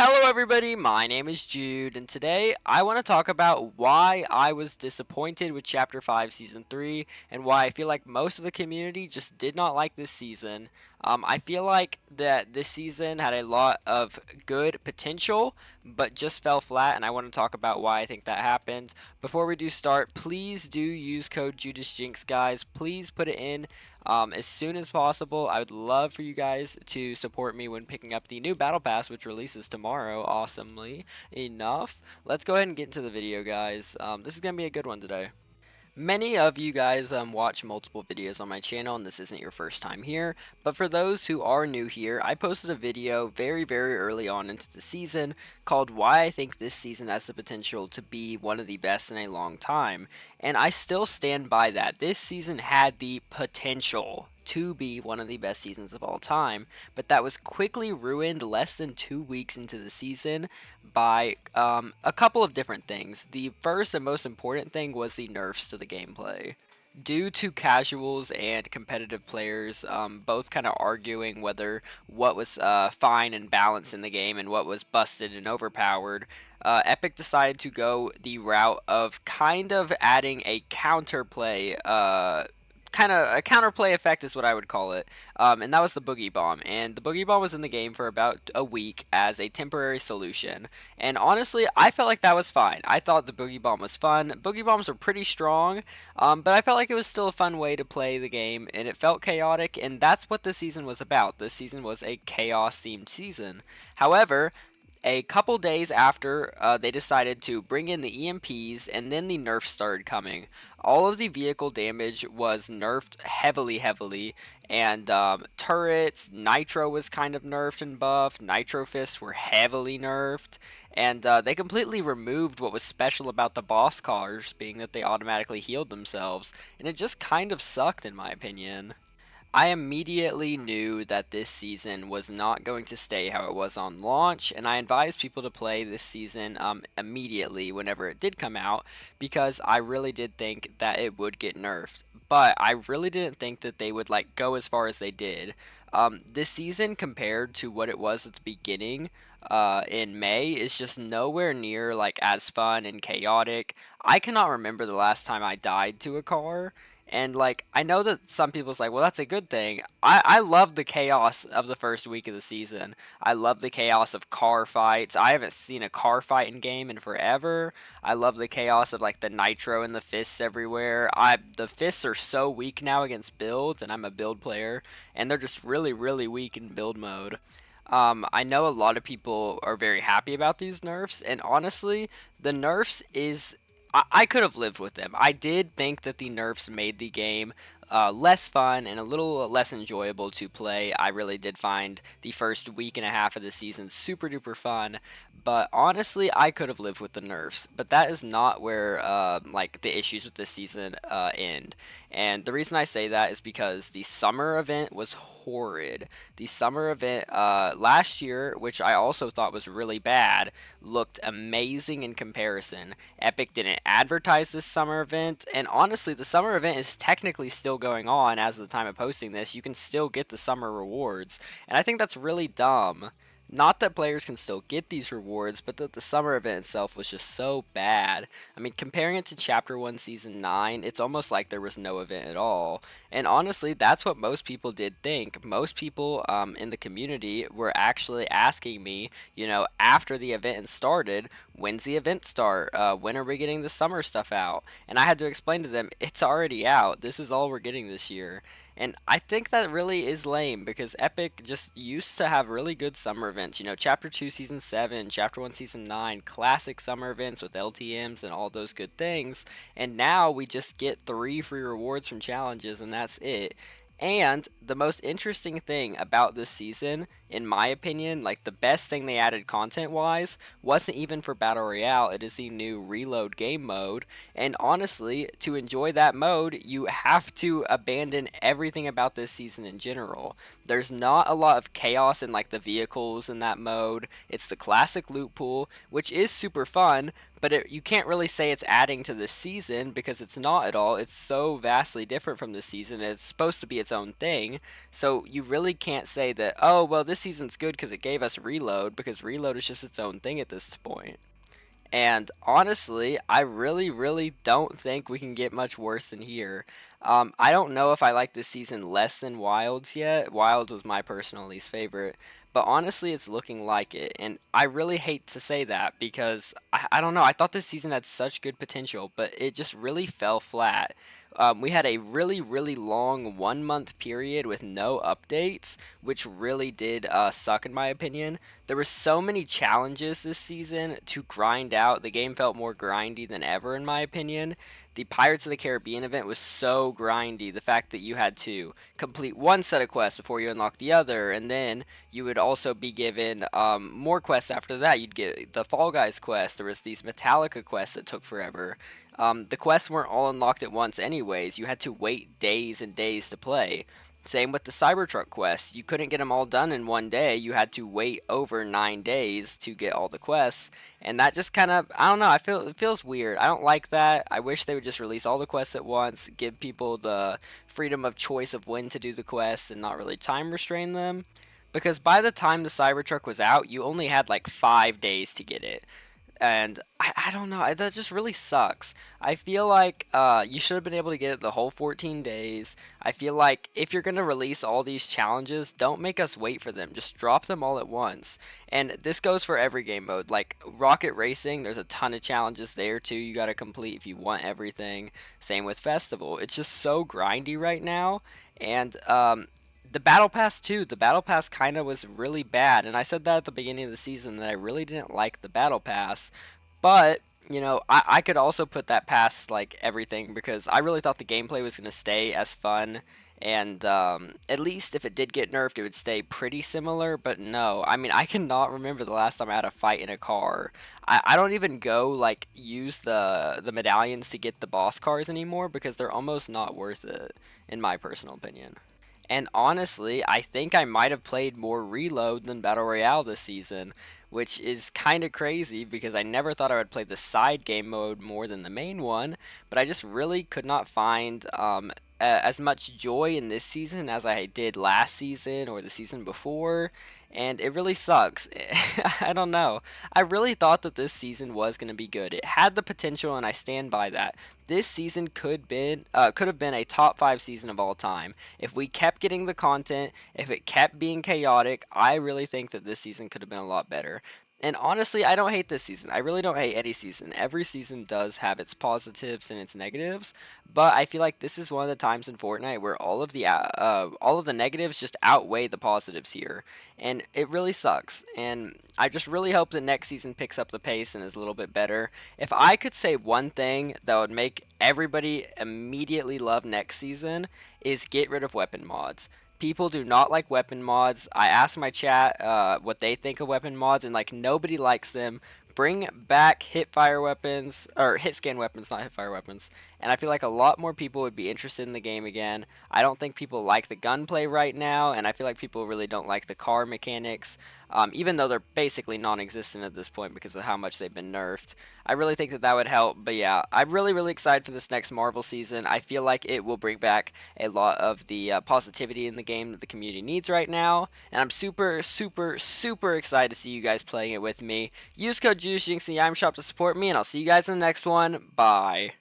Hello everybody, my name is Jude, and today I want to talk about why I was disappointed with Chapter 5 Season 3, and why I feel like most of the community just did not like this season. I feel like that this season had a lot of good potential, but just fell flat, and I want to talk about why I think that happened. Before we do start, please do use code JudeisJinxed, guys. Please put it in as soon as possible. I would love for you guys to support me when picking up the new Battle Pass, which releases tomorrow, awesomely enough. Let's go ahead and get into the video, guys. This is going to be a good one today. Many of you guys watch multiple videos on my channel, and this isn't your first time here, but for those who are new here, I posted a video very early on into the season called Why I Think This Season Has the Potential to Be One of the Best in a Long Time, and I still stand by that. This season had the potential to be one of the best seasons of all time, but that was quickly ruined less than 2 weeks into the season by a couple of different things. The first and most important thing was the nerfs to the gameplay. Due to casuals and competitive players both kind of arguing whether what was fine and balanced in the game and what was busted and overpowered, Epic decided to go the route of kind of adding a counterplay kind of a counterplay effect is what I would call it, and that was the Boogie Bomb. And the Boogie Bomb was in the game for about a week as a temporary solution. And honestly, I felt like that was fine. I thought the Boogie Bomb was fun. Boogie Bombs were pretty strong, but I felt like it was still a fun way to play the game, and it felt chaotic, and that's what this season was about. This season was a chaos-themed season. However, a couple days after they decided to bring in the EMPs, and then the nerfs started coming. All of the vehicle damage was nerfed heavily, and turrets, nitro was kind of nerfed and buffed, nitro fists were heavily nerfed, and they completely removed what was special about the boss cars, being that they automatically healed themselves, and it just kind of sucked in my opinion. I immediately knew that this season was not going to stay how it was on launch, and I advised people to play this season immediately whenever it did come out, because I really did think that it would get nerfed. But I really didn't think that they would like go as far as they did. This season, compared to what it was at the beginning in May, is just nowhere near like as fun and chaotic. I cannot remember the last time I died to a car. And like I know that some people's like, well, that's a good thing. I love the chaos of the first week of the season. I love the chaos of car fights. I haven't seen a car fight in game in forever. I love the chaos of like the nitro and the fists everywhere. The fists are so weak now against builds, and I'm a build player, and they're just really weak in build mode. I know a lot of people are very happy about these nerfs, and honestly, the nerfs is I could have lived with them. I did think that the nerfs made the game less fun and a little less enjoyable to play. I really did find the first week and a half of the season super duper fun, but honestly, I could have lived with the nerfs. But that is not where like the issues with this season end. And the reason I say that is because the summer event was horrid. The summer event last year, which I also thought was really bad, looked amazing in comparison. Epic didn't advertise this summer event, and honestly, the summer event is technically still going on as of the time of posting this. You can still get the summer rewards, and I think that's really dumb. Not that players can still get these rewards, but that the summer event itself was just so bad. I mean, comparing it to Chapter 1 Season 9, it's almost like there was no event at all. And honestly, that's what most people did think. Most people in the community were actually asking me, you know, after the event started, when's the event start? When are we getting the summer stuff out? And I had to explain to them, it's already out. This is all we're getting this year. And I think that really is lame, because Epic just used to have really good summer events. You know, Chapter 2 Season 7, Chapter 1 Season 9, classic summer events with LTMs and all those good things. And now we just get 3 free rewards from challenges, and that's it. And the most interesting thing about this season, in my opinion, like the best thing they added content-wise, wasn't even for Battle Royale. It is the new Reload game mode. And honestly, to enjoy that mode, you have to abandon everything about this season in general. There's not a lot of chaos in like the vehicles in that mode. It's the classic loot pool, which is super fun, but you can't really say it's adding to the season, because it's not at all. It's so vastly different from the season. It's supposed to be its own thing, so you really can't say that, oh, well, this season's good because it gave us reload, because reload is just its own thing at this point. And honestly, I really don't think we can get much worse than here. I don't know if I like this season less than Wilds yet. Wilds was my personal least favorite. But honestly, it's looking like it. And I really hate to say that because I don't know. I thought this season had such good potential, but it just really fell flat. We had a really long 1 month period with no updates, which really did suck in my opinion. There were so many challenges this season to grind out. The game felt more grindy than ever, in my opinion. The Pirates of the Caribbean event was so grindy. The fact that you had to complete one set of quests before you unlock the other, and then you would also be given more quests after that. You'd get the Fall Guys quest. There was these Metallica quests that took forever. The quests weren't all unlocked at once anyways. You had to wait days and days to play. Same with the Cybertruck quests. You couldn't get them all done in one day. You had to wait over 9 days to get all the quests. And that just kind of, I don't know, it feels weird. I don't like that. I wish they would just release all the quests at once, give people the freedom of choice of when to do the quests and not really time restrain them. Because by the time the Cybertruck was out, you only had like 5 days to get it. And I don't know, that just really sucks. I feel like you should have been able to get it the whole 14 days. I feel like if you're going to release all these challenges, don't make us wait for them. Just drop them all at once. And this goes for every game mode. Like Rocket Racing, there's a ton of challenges there too you got to complete if you want everything. Same with Festival. It's just so grindy right now. And the Battle Pass too. The Battle Pass kind of was really bad, and I said that at the beginning of the season that I really didn't like the Battle Pass. But you know, I could also put that past like everything because I really thought the gameplay was gonna stay as fun, and at least if it did get nerfed, it would stay pretty similar. But no, I mean I cannot remember the last time I had a fight in a car. I don't even go like use the medallions to get the boss cars anymore because they're almost not worth it in my personal opinion. And honestly, I think I might have played more Reload than Battle Royale this season, which is kind of crazy because I never thought I would play the side game mode more than the main one, but I just really could not find as much joy in this season as I did last season or the season before, and it really sucks. I don't know. I really thought that this season was going to be good. It had the potential, and I stand by that. This season could have been a top 5 season of all time. If we kept getting the content, if it kept being chaotic, I really think that this season could have been a lot better. And honestly, I don't hate this season. I really don't hate any season. Every season does have its positives and its negatives, but I feel like this is one of the times in Fortnite where all of the negatives just outweigh the positives here, and it really sucks. And I just really hope the next season picks up the pace and is a little bit better. If I could say one thing that would make everybody immediately love next season is get rid of weapon mods. People do not like weapon mods. I asked my chat what they think of weapon mods, and like nobody likes them. Bring back hipfire weapons, or hit scan weapons, not hipfire weapons. And I feel like a lot more people would be interested in the game again. I don't think people like the gunplay right now, and I feel like people really don't like the car mechanics, even though they're basically non-existent at this point because of how much they've been nerfed. I really think that that would help, but yeah, I'm really excited for this next Marvel season. I feel like it will bring back a lot of the positivity in the game that the community needs right now, and I'm super excited to see you guys playing it with me. Use code JudeisJinxed in the item shop to support me, and I'll see you guys in the next one. Bye.